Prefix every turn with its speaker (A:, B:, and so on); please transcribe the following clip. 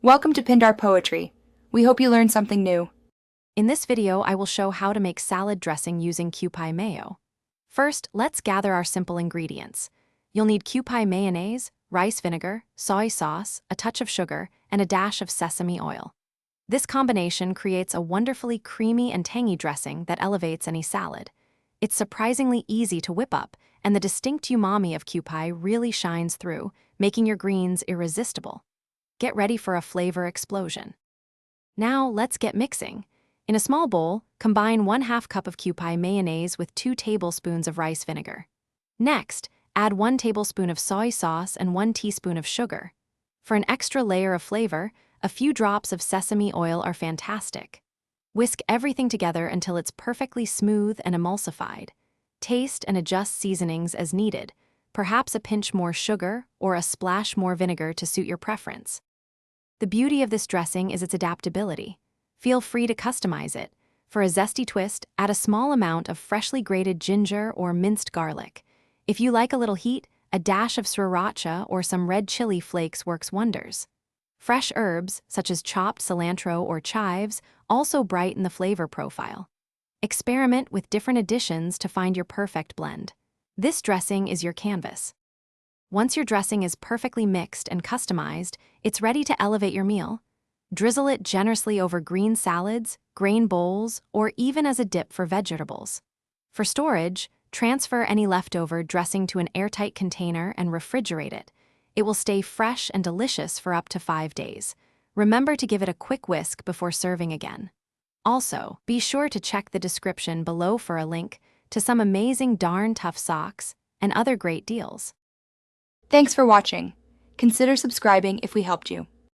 A: Welcome to Pindar Poetry. We hope you learned something new.
B: In this video, I will show how to make salad dressing using Kewpie Mayo. First, let's gather our simple ingredients. You'll need Kewpie mayonnaise, rice vinegar, soy sauce, a touch of sugar, and a dash of sesame oil. This combination creates a wonderfully creamy and tangy dressing that elevates any salad. It's surprisingly easy to whip up, and the distinct umami of Kewpie really shines through, making your greens irresistible. Get ready for a flavor explosion. Now, let's get mixing. In a small bowl, combine 1/2 cup of Kewpie mayonnaise with 2 tablespoons of rice vinegar. Next, add 1 tablespoon of soy sauce and 1 teaspoon of sugar. For an extra layer of flavor, a few drops of sesame oil are fantastic. Whisk everything together until it's perfectly smooth and emulsified. Taste and adjust seasonings as needed, perhaps a pinch more sugar or a splash more vinegar to suit your preference. The beauty of this dressing is its adaptability. Feel free to customize it. For a zesty twist, add a small amount of freshly grated ginger or minced garlic. If you like a little heat, a dash of sriracha or some red chili flakes works wonders. Fresh herbs, such as chopped cilantro or chives, also brighten the flavor profile. Experiment with different additions to find your perfect blend. This dressing is your canvas. Once your dressing is perfectly mixed and customized, it's ready to elevate your meal. Drizzle it generously over green salads, grain bowls, or even as a dip for vegetables. For storage, transfer any leftover dressing to an airtight container and refrigerate it. It will stay fresh and delicious for up to 5 days. Remember to give it a quick whisk before serving again. Also, be sure to check the description below for a link to some amazing darn tough socks and other great deals.
A: Thanks for watching. Consider subscribing if we helped you.